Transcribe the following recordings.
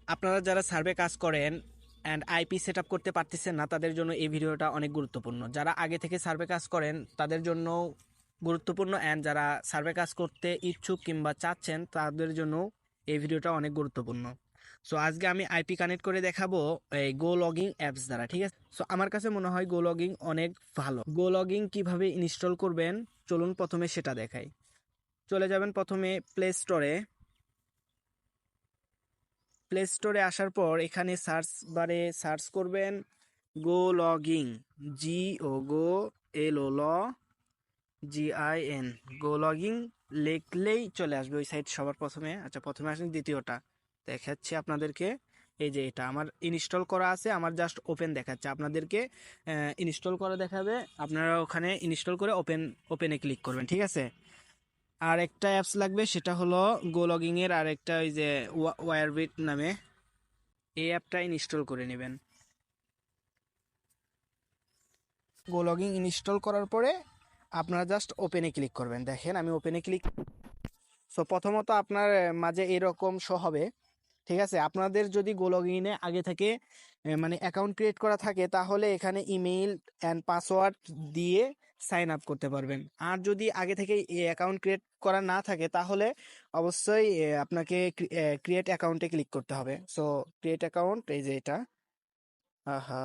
আপনারা যারা সার্ভে কাজ করেন অ্যান্ড আইপি সেট আপ করতে পারতেছেন না, তাদের জন্য এই ভিডিওটা অনেক গুরুত্বপূর্ণ। যারা আগে থেকে সার্ভে কাজ করেন তাদের জন্য গুরুত্বপূর্ণ, অ্যান্ড যারা সার্ভে কাজ করতে ইচ্ছুক কিংবা চাচ্ছেন তাদের জন্য এই ভিডিওটা অনেক গুরুত্বপূর্ণ। সো আজকে আমি আইপি কানেক্ট করে দেখাবো এই গো লগিং অ্যাপস দ্বারা, ঠিক আছে? সো আমার কাছে মনে হয় গো লগিং অনেক ভালো। গো লগিং কিভাবে ইনস্টল করবেন চলুন প্রথমে সেটা দেখাই। চলে যাবেন প্রথমে প্লে স্টোরে। প্লে স্টোরে আসার পর এখানে সার্চ বারে সার্চ করবেন গো লগিং, জি ও গো, এল ও ল, GIN, গো লগিং লিখলেই চলে আসবে ওই সাইট সবার প্রথমে। আচ্ছা, প্রথমে আসেন দ্বিতীয়টা দেখাচ্ছি আপনাদেরকে। এই যে এটা আমার ইনস্টল করা আছে, আমার জাস্ট ওপেন দেখাচ্ছে, আপনাদেরকে ইনস্টল করা দেখাবে। আপনারা ওখানে ইনস্টল করে ওপেনে ক্লিক করবেন, ঠিক আছে? আর একটা অ্যাপস লাগবে, সেটা হলো গো লগিং এর আর একটা, ওই যে ওয়ারবিট নামে, এই অ্যাপটা ইনস্টল করে নেবেন। গো লগিং ইনস্টল করার পরে আপনারা জাস্ট ওপেনে ক্লিক করবেন। দেখেন আমি ওপেনে ক্লিক। সো প্রথমত আপনার মাঝে এরকম শো হবে, ঠিক আছে? আপনাদের যদি গো লগইনে আগে থেকে মানে অ্যাকাউন্ট ক্রিয়েট করা থাকে তাহলে এখানে ইমেইল অ্যান্ড পাসওয়ার্ড দিয়ে সাইন আপ করতে পারবেন। আর যদি আগে থেকে অ্যাকাউন্ট ক্রিয়েট করা না থাকে তাহলে অবশ্যই আপনাকে ক্রিয়েট অ্যাকাউন্টে ক্লিক করতে হবে। সো ক্রিয়েট অ্যাকাউন্ট, এই যে এটা, আহা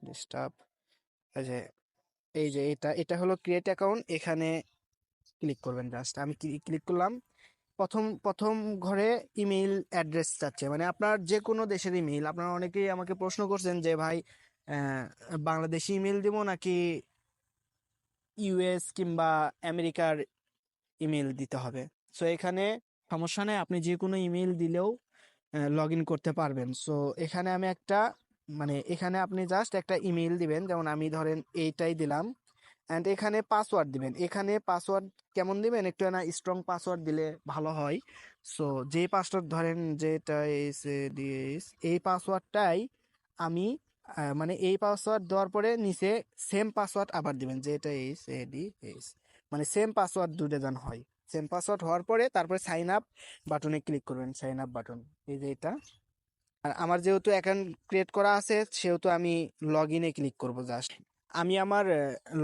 ডিস্টার্ব, এই যে এটা এটা হলো ক্রিয়েট অ্যাকাউন্ট। এখানে ক্লিক করবেন, জাস্ট আমি ক্লিক করলাম। প্রথম প্রথম ঘরে ইমেইল অ্যাড্রেস চাচ্ছে, মানে আপনার যে কোনো দেশের ইমেইল। আপনারা অনেকেই আমাকে প্রশ্ন করছেন যে ভাই বাংলাদেশি ইমেইল দিব নাকি US কিংবা আমেরিকার ইমেইল দিতে হবে? সো এখানে সমস্যা নেই, আপনি যে কোনো ইমেইল দিলেও লগ ইন করতে পারবেন। সো এখানে আমি একটা, মানে এখানে আপনি জাস্ট একটা ইমেইল দিবেন, যেমন আমি ধরেন এইটাই দিলাম। অ্যান্ড এখানে পাসওয়ার্ড দিবেন। এখানে পাসওয়ার্ড কেমন দিবেন, একটু না স্ট্রং পাসওয়ার্ড দিলে ভালো হয়। সো যে পাসওয়ার্ড ধরেন যেটা এস এই পাসওয়ার্ডটাই আমি মানে এই পাসওয়ার্ড দেওয়ার পরে নিচে সেম পাসওয়ার্ড আবার দিবেন, যেটা এস, মানে সেম পাসওয়ার্ড দুটো যেন হয়। সেম পাসওয়ার্ড হওয়ার পরে তারপরে সাইন আপ বাটনে ক্লিক করবেন, সাইন আপ বাটন, এই যে এটা। আর আমার যেহেতু অ্যাকাউন্ট ক্রিয়েট করা আছে সেহেতু আমি লগ ইনে ক্লিক করব জাস্ট। আমি আমার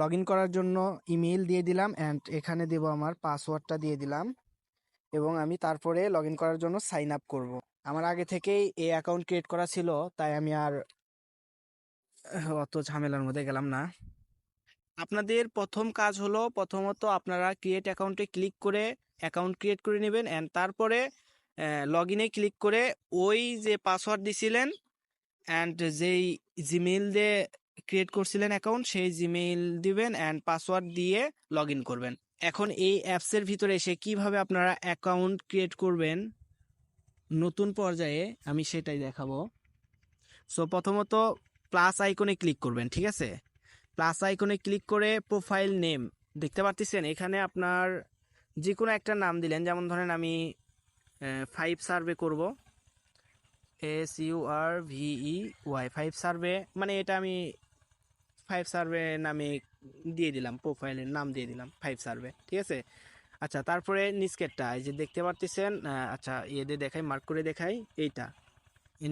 লগ ইন করার জন্য ইমেইল দিয়ে দিলাম, অ্যান্ড এখানে দেব আমার পাসওয়ার্ডটা দিয়ে দিলাম, এবং আমি তারপরে লগ ইন করার জন্য সাইন আপ করব। আমার আগে থেকেই এই অ্যাকাউন্ট ক্রিয়েট করা ছিল, তাই আমি আর অত ঝামেলার মধ্যে গেলাম না। আপনাদের প্রথম কাজ হলো প্রথমত আপনারা ক্রিয়েট অ্যাকাউন্টে ক্লিক করে অ্যাকাউন্ট ক্রিয়েট করে নেবেন, অ্যান্ড তারপরে লগ ইনে ক্লিক করে ওই যে পাসওয়ার্ড দিছিলেন অ্যান্ড যেই জিমেইল দিয়ে ক্রিয়েট করছিলেন অ্যাকাউন্ট, সেই জিমেইল দিবেন অ্যান্ড পাসওয়ার্ড দিয়ে লগ ইন করবেন। এখন এই অ্যাপসের ভিতরে এসে কিভাবে আপনারা অ্যাকাউন্ট ক্রিয়েট করবেন নতুন পর্যায়ে আমি সেটাই দেখাবো। সো প্রথমত প্লাস আইকনে ক্লিক করবেন, ঠিক আছে? প্লাস আইকনে ক্লিক করে প্রোফাইল নেম দেখতে পারতেছেন, এখানে আপনার যে কোনো একটা নাম দিলেন, যেমন ধরেন আমি 5 সার্ভে করব, SURVEY 5 সার্ভে, মানে এটা আমি 5 সার্ভে নামে দিয়ে দিলাম, প্রোফাইলের নাম দিয়ে দিলাম 5 সার্ভে, ঠিক আছে? আচ্ছা, তারপরে নিচকেরটা এই যে দেখতে পারতেছেন, আচ্ছা দিয়ে দেখাই, মার্ক করে দেখাই, এইটা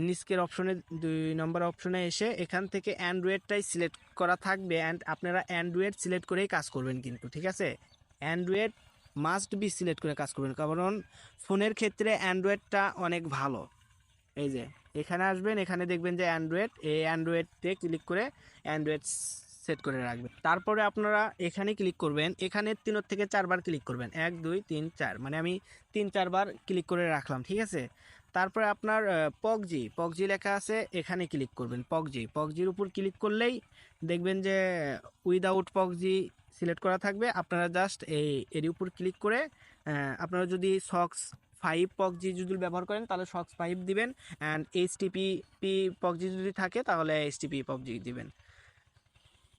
নিচকের অপশনে 2 নম্বর অপশনে এসে এখান থেকে অ্যান্ড্রয়েডটাই সিলেক্ট করা থাকবে, অ্যান্ড আপনারা অ্যান্ড্রয়েড সিলেক্ট করেই কাজ করবেন কিন্তু, ঠিক আছে? অ্যান্ড্রয়েড মাস্ট বি সিলেক্ট করে কাজ করবেন, কারণ ফোনের ক্ষেত্রে অ্যান্ড্রয়েডটা অনেক ভালো। এই যে এখানে আসবেন, এখানে দেখবেন যে অ্যান্ড্রয়েড, এই অ্যান্ড্রয়েডে ক্লিক করে অ্যান্ড্রয়েড সেট করে রাখবেন। তারপরে আপনারা এখানে ক্লিক করবেন, এখানে 3 থেকে 4 বার ক্লিক করবেন, 1 2 3 4, মানে আমি 3 4 বার ক্লিক করে রাখলাম, ঠিক আছে? তারপরে আপনার পগজি লেখা আছে, এখানে ক্লিক করবেন। পগজির উপর ক্লিক করলেই দেখবেন যে উইদাউট পগজি সিলেক্ট করা থাকবে। আপনারা জাস্ট এর উপর ক্লিক করে আপনারা যদি সক্স 5 পগজি যদি ব্যবহার করেন তাহলে সক্স 5 দিবেন, অ্যান্ড HTTP পগজি যদি থাকে তাহলে HTTP পগজি দিবেন।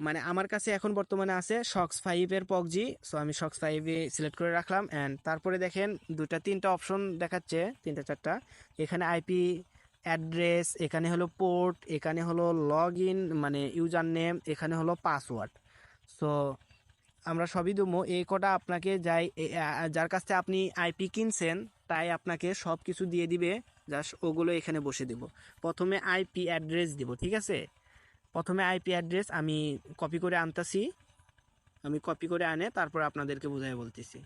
মানে আমার কাছে এখন বর্তমানে আছে শক্স 5 এর পগজি, সো আমি শক্স 5 এ সিলেক্ট করে রাখলাম। অ্যান্ড তারপরে দেখেন 2 3টা অপশন দেখাচ্ছে, 3 4টা। এখানে আইপি অ্যাড্রেস, এখানে হলো পোর্ট, এখানে হলো লগ ইন মানে ইউজার নেম, এখানে হলো পাসওয়ার্ড। সো আমরা সবই দেবো। এই কটা আপনাকে যার কাছ থেকে আপনি আইপি কিনছেন তাই আপনাকে সব কিছু দিয়ে দিবে, জাস্ট ওগুলো এখানে বসে দেব। প্রথমে আইপি অ্যাড্রেস দিব, ঠিক আছে। প্রথমে আইপি অ্যাড্রেস আমি কপি করে আনতাছি, আমি কপি করে আনে তারপর আপনাদেরকে বুঝাই বলতেছি।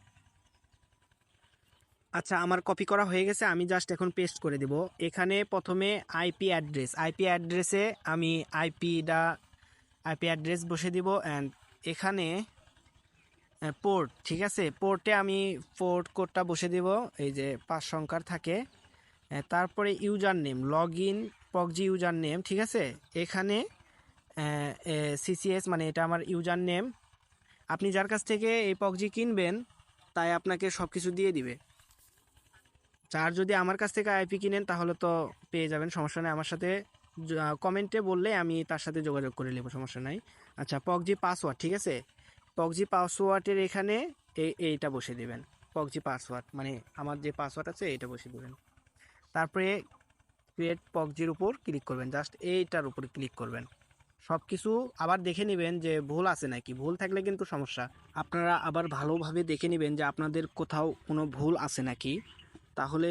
আচ্ছা, আমার কপি করা হয়ে গেছে, আমি জাস্ট এখন পেস্ট করে দেব। এখানে প্রথমে আইপি অ্যাড্রেসে আমি আইপি অ্যাড্রেস বসে দিব। অ্যান্ড এখানে পোর্ট, ঠিক আছে, পোর্টে আমি পোর্ট কোডটা বসে দেব, এই যে 5 সংখ্যার থাকে। তারপরে ইউজার নেম, লগ ইন পগজি ইউজার নেম, ঠিক আছে। এখানে সিসিএস মানে এটা আমার ইউজার নেম। আপনি যার কাছ থেকে এই পগজি কিনবেন তাই আপনাকে সব কিছু দিয়ে দিবে। আর যদি আমার কাছ থেকে আইপি কিনেন তাহলে তো পেয়ে যাবেন, সমস্যা নেই। আমার সাথে কমেন্টে বললে আমি তার সাথে যোগাযোগ করে নেব, সমস্যা নাই। আচ্ছা, পগজি পাসওয়ার্ড, ঠিক আছে। পগজি পাসওয়ার্ডের এখানে এইটা বসে দেবেন। পগজি পাসওয়ার্ড মানে আমার যে পাসওয়ার্ড আছে এইটা বসে দেবেন। তারপরে ক্রিয়েট পগজির উপর ক্লিক করবেন, জাস্ট এইটার উপর ক্লিক করবেন। সব কিছু আবার দেখে নেবেন যে ভুল আছে নাকি, ভুল থাকলে কিন্তু সমস্যা। আপনারা আবার ভালোভাবে দেখে নেবেন যে আপনাদের কোথাও কোনো ভুল আছে নাকি। তাহলে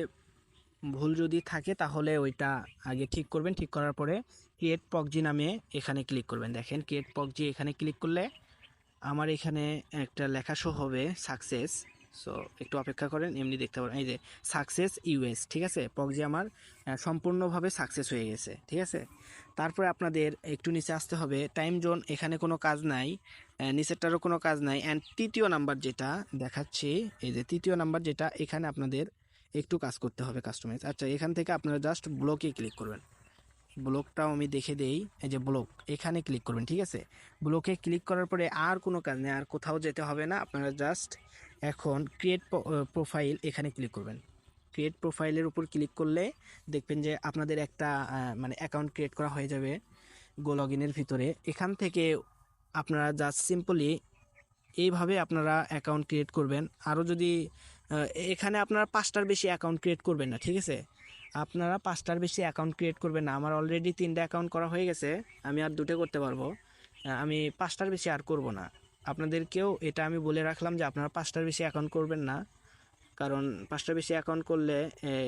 ভুল যদি থাকে তাহলে ওইটা আগে ঠিক করবেন। ঠিক করার পরে ক্রিয়েট পগজি নামে এখানে ক্লিক করবেন। দেখেন ক্রিয়েট পগজি এখানে ক্লিক করলে আমার এখানে একটা লেখা শো হবে সাকসেস। সো একটু অপেক্ষা করেন, এমনি দেখতে পারেন এই যে সাকসেস ইউএস, ঠিক আছে। পগজি আমার সম্পূর্ণভাবে সাকসেস হয়ে গেছে, ঠিক আছে। তারপরে আপনাদের একটু নিচে আসতে হবে, টাইম জোন এখানে কোনো কাজ নাই, নিচেরটারও কোনো কাজ নাই। অ্যান্ড তৃতীয় নাম্বার যেটা দেখাচ্ছি, এই যে তৃতীয় নাম্বার যেটা, এখানে আপনাদের একটু কাজ করতে হবে, কাস্টমাইজ। আচ্ছা, এখান থেকে আপনারা জাস্ট ব্লকে ক্লিক করবেন। ব্লকটাও আমি দেখে দেই, এই যে ব্লক, এখানে ক্লিক করবেন, ঠিক আছে। ব্লকে ক্লিক করার পরে আর কোনো কাজ নেই, আর কোথাও যেতে হবে না। আপনারা জাস্ট এখন ক্রিয়েট প্রোফাইল এখানে ক্লিক করবেন। ক্রিয়েট প্রোফাইলের উপর ক্লিক করলে দেখবেন যে আপনাদের একটা মানে অ্যাকাউন্ট ক্রিয়েট করা হয়ে যাবে গো লগ ইনের ভিতরে। এখান থেকে আপনারা জাস্ট সিম্পলি এইভাবে আপনারা অ্যাকাউন্ট ক্রিয়েট করবেন। আরও যদি এখানে আপনারা 5টার বেশি অ্যাকাউন্ট ক্রিয়েট করবেন না, ঠিক আছে। আপনারা 5টার বেশি অ্যাকাউন্ট ক্রিয়েট করবেন না। আমার অলরেডি 3টা অ্যাকাউন্ট করা হয়ে গেছে, আমি আর 2টে করতে পারবো। আমি 5টার বেশি আর করব না। আপনাদেরকেও এটা আমি বলে রাখলাম যে আপনারা 5টার বেশি অ্যাকাউন্ট করবেন না, কারণ 5টার বেশি অ্যাকাউন্ট করলে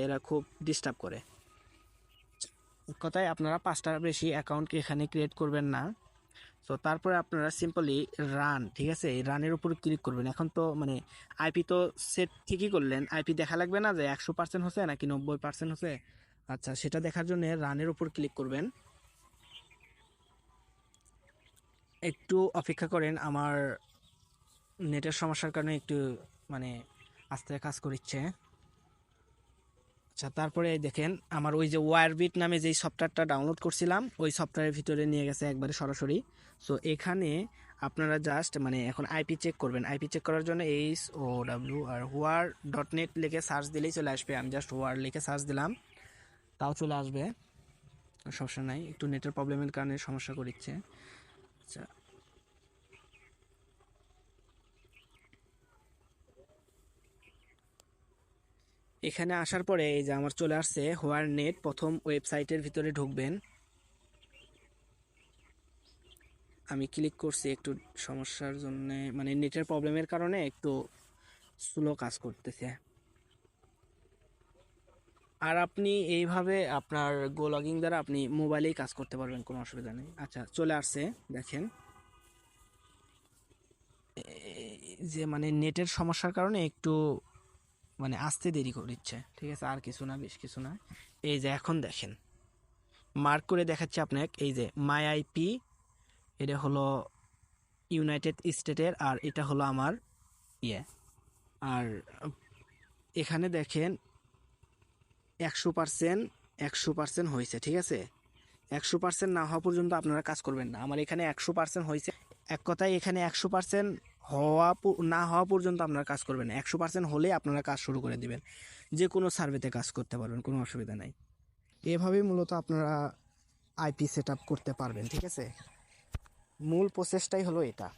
এরা খুব ডিস্টার্ব করে। কথায় আপনারা 5টার বেশি অ্যাকাউন্ট এখানে ক্রিয়েট করবেন না। তো তারপরে আপনারা সিম্পলি রান, ঠিক আছে, এই রানের উপর ক্লিক করবেন। এখন তো মানে আইপি তো সেট ঠিকই করলেন, আইপি দেখা লাগবে না যে 100% হচ্ছে নাকি 90% হচ্ছে। আচ্ছা, সেটা দেখার জন্য রানের উপর ক্লিক করবেন। একটু অপেক্ষা করেন, আমার নেটের সমস্যার কারণে একটু মানে আস্তে কাজ করছে। আচ্ছা, তারপরে দেখেন আমার ওই যে ওয়্যারবিট নামে যেই সফটওয়্যারটা ডাউনলোড করছিলাম ওই সফটওয়্যারের ভিতরে নিয়ে গেছে একবারে সরাসরি। সো এখানে আপনারা জাস্ট মানে এখন আইপি চেক করবেন। আইপি চেক করার জন্য HOW আর হোয়ার.net লিখে সার্চ দিলেই চলে আসবে। আমি জাস্ট হোয়ার লিখে সার্চ দিলাম, তাও চলে আসবে, সমস্যা নাই। একটু নেটের প্রবলেমের কারণে সমস্যা করছে। আচ্ছা, এখানে আসার পরে এই যে আমার চলে আসছে হোয়ার নেট। প্রথম ওয়েবসাইটের ভিতরে ঢুকবেন, আমি ক্লিক করছি। একটু সমস্যার জন্য মানে নেটের প্রবলেমের কারণে একটু স্লো কাজ করতেছে। আর আপনি এইভাবে আপনার গো লগিং দ্বারা আপনি মোবাইলেই কাজ করতে পারবেন, কোনো অসুবিধা নেই। আচ্ছা, চলে আসছে দেখেন। যে মানে নেটের সমস্যার কারণে একটু মানে আসতে দেরি করছে, ঠিক আছে, আর কিছু না, বেশ কিছু না। এই যে এখন দেখেন মার্ক করে দেখাচ্ছে আপনাকে, এই যে মাই আইপি, এটা হলো ইউনাইটেড স্টেটের, আর এটা হলো আমার ইয়ে। আর এখানে দেখেন 100% হয়েছে, ঠিক আছে। 100% না হওয়া পর্যন্ত আপনারা কাজ করবেন না। আমার এখানে 100% হয়েছে। এক কথায় এখানে 100% না হওয়া পর্যন্ত আপনারা কাজ করবেন না। 100% হলে আপনারা কাজ শুরু করে দিবেন, যে কোনো সার্ভেতে কাজ করতে পারবেন, কোনো অসুবিধা নাই। এভাবেই মূলত আপনারা আইপি সেট আপ করতে পারবেন, ঠিক আছে। মূল প্রসেসটাই হলো এটা।